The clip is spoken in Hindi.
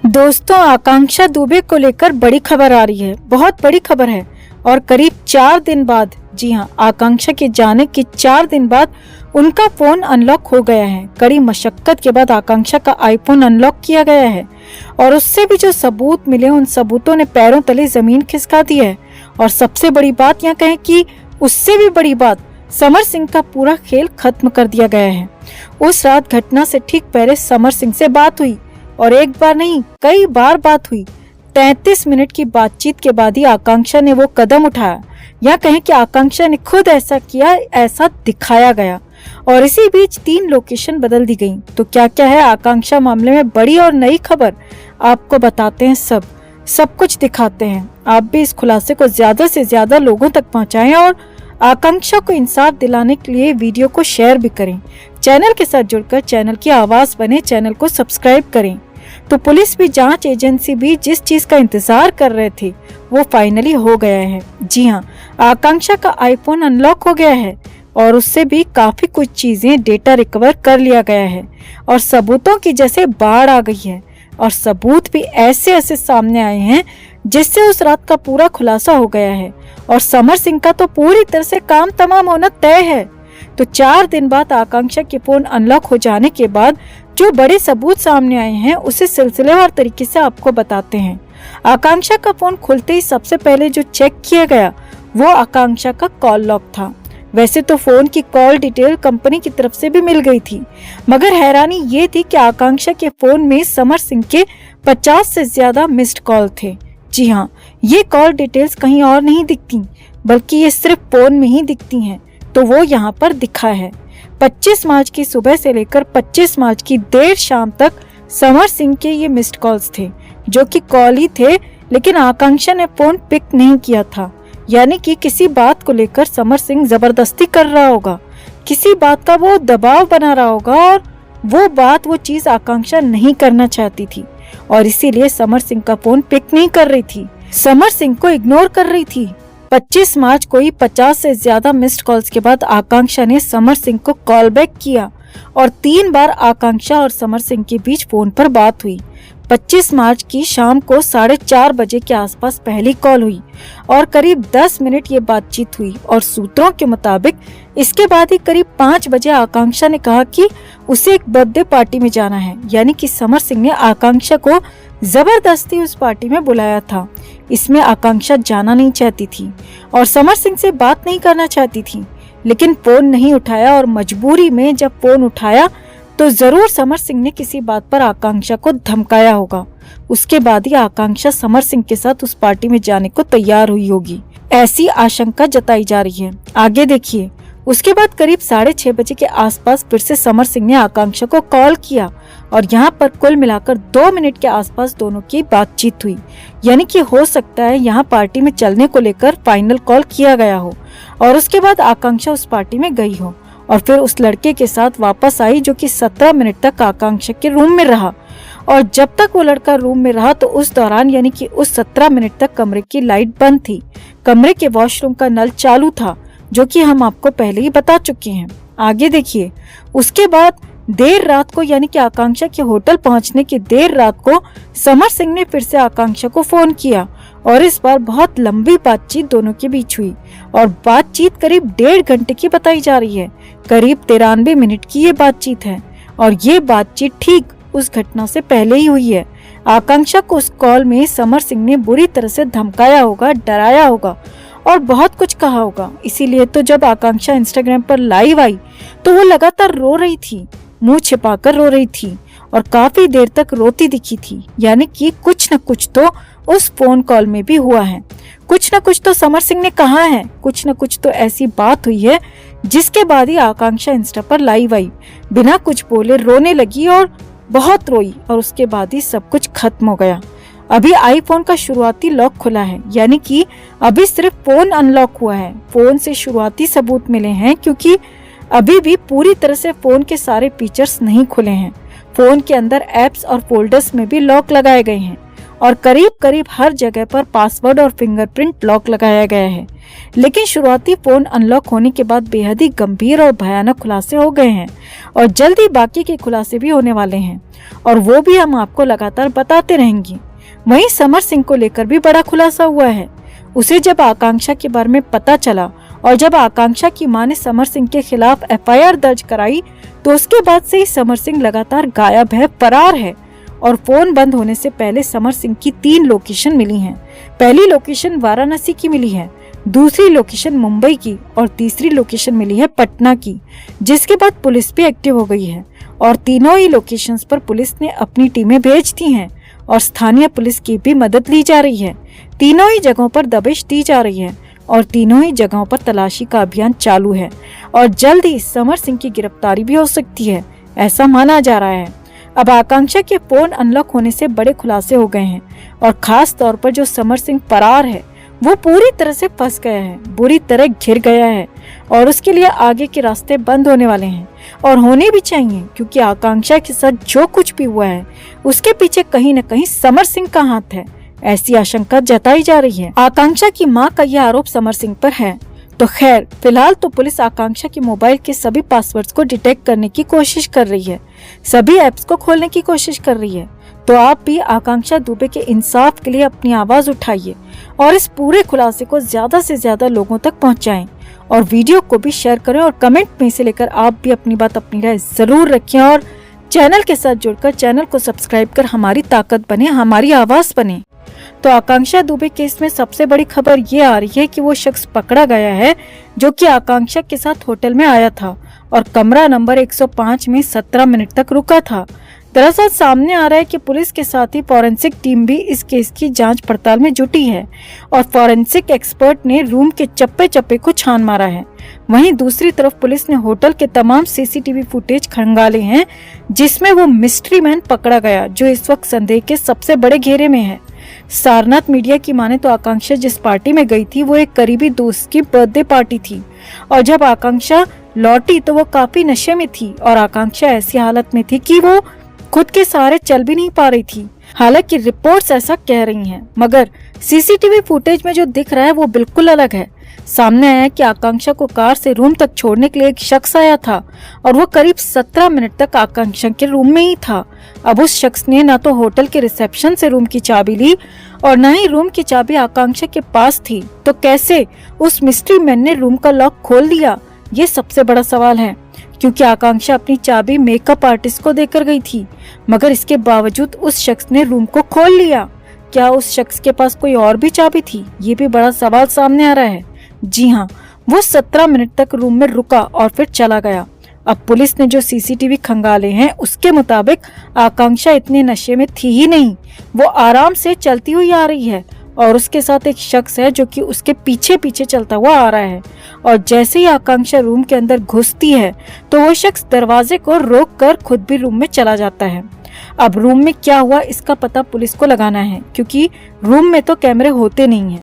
दोस्तों, आकांक्षा दुबे को लेकर बड़ी खबर आ रही है। बहुत बड़ी खबर है और करीब 4 दिन बाद, जी हाँ, आकांक्षा के जाने के 4 दिन बाद उनका फोन अनलॉक हो गया है। कड़ी मशक्कत के बाद आकांक्षा का आईफोन अनलॉक किया गया है और उससे भी जो सबूत मिले उन सबूतों ने पैरों तले जमीन खिसका दी है। और सबसे बड़ी बात यहाँ कहें कि उससे भी बड़ी बात, समर सिंह का पूरा खेल खत्म कर दिया गया है। उस रात घटना से ठीक पहले समर सिंह से बात हुई और एक बार नहीं कई बार बात हुई। 33 मिनट की बातचीत के बाद ही आकांक्षा ने वो कदम उठाया, या कहें कि आकांक्षा ने खुद ऐसा किया, ऐसा दिखाया गया। और इसी बीच 3 लोकेशन बदल दी गई। तो क्या क्या है आकांक्षा मामले में बड़ी और नई खबर, आपको बताते हैं। सब कुछ दिखाते हैं। आप भी इस खुलासे को ज्यादा से ज्यादा लोगों तक पहुंचाएं और आकांक्षा को इंसाफ दिलाने के लिए वीडियो को शेयर भी करें। चैनल के साथ जुड़कर चैनल की आवाज बने, चैनल को सब्सक्राइब करें। तो पुलिस भी, जांच एजेंसी भी जिस चीज का इंतजार कर रहे थे वो फाइनली हो गया है। जी हाँ, आकांक्षा का आईफोन अनलॉक हो गया है और उससे भी काफी कुछ चीजें, डेटा रिकवर कर लिया गया है और सबूतों की जैसे बाढ़ आ गई है। और सबूत भी ऐसे ऐसे सामने आए हैं जिससे उस रात का पूरा खुलासा हो गया है। और समर सिंह का तो पूरी तरह से काम तमाम होना तय है। तो 4 दिन बाद आकांक्षा के फोन अनलॉक हो जाने के बाद जो बड़े सबूत सामने आए हैं उसे सिलसिलेवार तरीके से आपको बताते हैं। आकांक्षा का फोन खुलते ही सबसे पहले जो चेक किया गया वो आकांक्षा का कॉल लॉग था। वैसे तो फोन की कॉल डिटेल कंपनी की तरफ से भी मिल गई थी, मगर हैरानी ये थी कि आकांक्षा के फोन में समर सिंह के 50 से ज्यादा मिस्ड कॉल थे। जी हाँ, ये कॉल डिटेल्स कहीं और नहीं दिखती, बल्कि ये सिर्फ फोन में ही दिखती हैं। तो वो यहाँ पर दिखा है। 25 मार्च की सुबह से लेकर 25 मार्च की देर शाम तक समर सिंह के ये मिस्ड कॉल्स थे, जो कि कॉल ही थे, लेकिन आकांक्षा ने फोन पिक नहीं किया था। यानी कि किसी बात को लेकर समर सिंह जबरदस्ती कर रहा होगा, किसी बात का वो दबाव बना रहा होगा और वो चीज आकांक्षा नहीं करना चाहती थी और इसीलिए समर सिंह का फोन पिक नहीं कर रही थी, समर सिंह को इग्नोर कर रही थी। 25 मार्च को ही 50 से ज्यादा मिस्ड कॉल्स के बाद आकांक्षा ने समर सिंह को कॉल बैक किया और 3 बार आकांक्षा और समर सिंह के बीच फोन पर बात हुई। 25 मार्च की शाम को 4:30 बजे के आसपास पहली कॉल हुई और करीब 10 मिनट ये बातचीत हुई। और सूत्रों के मुताबिक इसके बाद ही करीब 5 बजे आकांक्षा ने कहा कि उसे एक बर्थडे पार्टी में जाना है। यानी कि समर सिंह ने आकांक्षा को जबरदस्ती उस पार्टी में बुलाया था। इसमें आकांक्षा जाना नहीं चाहती थी और समर सिंह से बात नहीं करना चाहती थी, लेकिन फोन नहीं उठाया और मजबूरी में जब फोन उठाया तो जरूर समर सिंह ने किसी बात पर आकांक्षा को धमकाया होगा। उसके बाद ही आकांक्षा समर सिंह के साथ उस पार्टी में जाने को तैयार हुई होगी, ऐसी आशंका जताई जा रही है। आगे देखिए, उसके बाद करीब 6:30 बजे के आसपास फिर से समर सिंह ने आकांक्षा को कॉल किया और यहाँ पर कुल मिलाकर 2 मिनट के आसपास दोनों की बातचीत हुई। यानी कि हो सकता है यहाँ पार्टी में चलने को लेकर फाइनल कॉल किया गया हो और उसके बाद आकांक्षा उस पार्टी में गई हो और फिर उस लड़के के साथ वापस आई, जो कि 17 मिनट तक आकांक्षा के रूम में रहा। और जब तक वो लड़का रूम में रहा तो उस दौरान, यानी कि उस 17 मिनट तक कमरे की लाइट बंद थी, कमरे के वॉशरूम का नल चालू था, जो कि हम आपको पहले ही बता चुके हैं। आगे देखिए, उसके बाद देर रात को, यानी कि आकांक्षा के होटल पहुंचने की देर रात को समर सिंह ने फिर से आकांक्षा को फोन किया और इस बार बहुत लंबी बातचीत दोनों के बीच हुई और बातचीत करीब 1.5 घंटे की बताई जा रही है। करीब 93 मिनट की ये बातचीत है और ये बातचीत ठीक उस घटना से पहले ही हुई है। आकांक्षा को उस कॉल में समर सिंह ने बुरी तरह से धमकाया होगा, डराया होगा और बहुत कुछ कहा होगा। इसीलिए तो जब आकांक्षा इंस्टाग्राम पर लाइव आई तो वो लगातार रो रही थी, मुंह छिपाकर रो रही थी और काफी देर तक रोती दिखी थी। यानी कि कुछ न कुछ तो उस फोन कॉल में भी हुआ है, कुछ न कुछ तो समर सिंह ने कहा है, कुछ न कुछ तो ऐसी बात हुई है जिसके बाद ही आकांक्षा इंस्टा पर लाइव आई, बिना कुछ बोले रोने लगी और बहुत रोई और उसके बाद ही सब कुछ खत्म हो गया। अभी आईफोन का शुरुआती लॉक खुला है, यानी कि अभी सिर्फ फोन अनलॉक हुआ है। फोन से शुरुआती सबूत मिले हैं, क्योंकि अभी भी पूरी तरह से फोन के सारे फीचर्स नहीं खुले हैं। फोन के अंदर एप्स और फोल्डर्स में भी लॉक लगाए गए हैं और करीब करीब हर जगह पर पासवर्ड और फिंगरप्रिंट लॉक लगाया गया है। लेकिन शुरुआती फोन अनलॉक होने के बाद बेहद ही गंभीर और भयानक खुलासे हो गए हैं और जल्द ही बाकी के खुलासे भी होने वाले हैं और वो भी हम आपको लगातार बताते रहेंगे। वहीं समर सिंह को लेकर भी बड़ा खुलासा हुआ है। उसे जब आकांक्षा के बारे में पता चला और जब आकांक्षा की मां ने समर सिंह के खिलाफ एफआईआर दर्ज कराई तो उसके बाद से ही समर सिंह लगातार गायब है, फरार है और फोन बंद होने से पहले समर सिंह की 3 लोकेशन मिली हैं। पहली लोकेशन वाराणसी की मिली है, दूसरी लोकेशन मुंबई की और तीसरी लोकेशन मिली है पटना की, जिसके बाद पुलिस भी एक्टिव हो गई है और तीनों ही लोकेशंस पर पुलिस ने अपनी टीमें भेज दी हैं और स्थानीय पुलिस की भी मदद ली जा रही है। तीनों ही जगहों पर दबिश दी जा रही है और तीनों ही जगहों पर तलाशी का अभियान चालू है और जल्द ही समर सिंह की गिरफ्तारी भी हो सकती है, ऐसा माना जा रहा है। अब आकांक्षा के फोन अनलॉक होने से बड़े खुलासे हो गए हैं और खास तौर पर जो समर सिंह फरार है वो पूरी तरह से फंस गया है, बुरी तरह घिर गया है और उसके लिए आगे के रास्ते बंद होने वाले हैं और होने भी चाहिए, क्योंकि आकांक्षा के साथ जो कुछ भी हुआ है उसके पीछे कहीं न कहीं समर सिंह का हाथ है, ऐसी आशंका जताई जा रही है। आकांक्षा की मां का यह आरोप समर सिंह पर है। तो खैर, फिलहाल तो पुलिस आकांक्षा के मोबाइल के सभी पासवर्ड्स को डिटेक्ट करने की कोशिश कर रही है, सभी ऐप्स को खोलने की कोशिश कर रही है। तो आप भी आकांक्षा दुबे के इंसाफ के लिए अपनी आवाज उठाइए और इस पूरे खुलासे को ज्यादा से ज्यादा लोगों तक पहुंचाएं और वीडियो को भी शेयर करें और कमेंट में से लेकर आप भी अपनी बात, अपनी राय जरूर रखें और चैनल के साथ जुड़कर चैनल को सब्सक्राइब कर हमारी ताकत बने, हमारी आवाज बने। तो आकांक्षा दुबे केस में सबसे बड़ी खबर ये आ रही है कि वो शख्स पकड़ा गया है जो कि आकांक्षा के साथ होटल में आया था और कमरा नंबर 105 में 17 मिनट तक रुका था। दरअसल सामने आ रहा है कि पुलिस के साथ ही फॉरेंसिक टीम भी इस केस की जांच पड़ताल में जुटी है और फॉरेंसिक एक्सपर्ट ने रूम के चप्पे चप्पे को छान मारा है। वहीं दूसरी तरफ पुलिस ने होटल के तमाम सीसीटीवी फुटेज खंगाले हैं, जिसमें वो मिस्ट्री मैन पकड़ा गया जो इस वक्त संदेह के सबसे बड़े घेरे में है। सारनाथ मीडिया की माने तो आकांक्षा जिस पार्टी में गई थी वो एक करीबी दोस्त की बर्थडे पार्टी थी और जब आकांक्षा लौटी तो वो काफी नशे में थी और आकांक्षा ऐसी हालत में थी कि वो खुद के सहारे चल भी नहीं पा रही थी। हालांकि रिपोर्ट्स ऐसा कह रही हैं, मगर सीसीटीवी फुटेज में जो दिख रहा है वो बिल्कुल अलग है। सामने आया है कि आकांक्षा को कार से रूम तक छोड़ने के लिए एक शख्स आया था और वो करीब 17 मिनट तक आकांक्षा के रूम में ही था। अब उस शख्स ने न तो होटल के रिसेप्शन से रूम की चाबी ली और न ही रूम की चाबी आकांक्षा के पास थी, तो कैसे उस मिस्ट्री मैन ने रूम का लॉक खोल दिया, ये सबसे बड़ा सवाल है। क्योंकि आकांक्षा अपनी चाबी मेकअप आर्टिस्ट को देकर गई थी, मगर इसके बावजूद उस शख्स ने रूम को खोल लिया। क्या उस शख्स के पास कोई और भी चाबी थी, ये भी बड़ा सवाल सामने आ रहा है। जी हाँ, वो 17 मिनट तक रूम में रुका और फिर चला गया। अब पुलिस ने जो सीसीटीवी खंगाले हैं उसके मुताबिक आकांक्षा इतने नशे में थी ही नहीं, वो आराम से चलती हुई आ रही है और उसके साथ एक शख्स है जो कि उसके पीछे पीछे चलता हुआ आ रहा है और जैसे ही आकांक्षा रूम के अंदर घुसती है तो वो शख्स दरवाजे को रोक कर खुद भी रूम में चला जाता है। अब रूम में क्या हुआ इसका पता पुलिस को लगाना है, क्योंकि रूम में तो कैमरे होते नहीं है।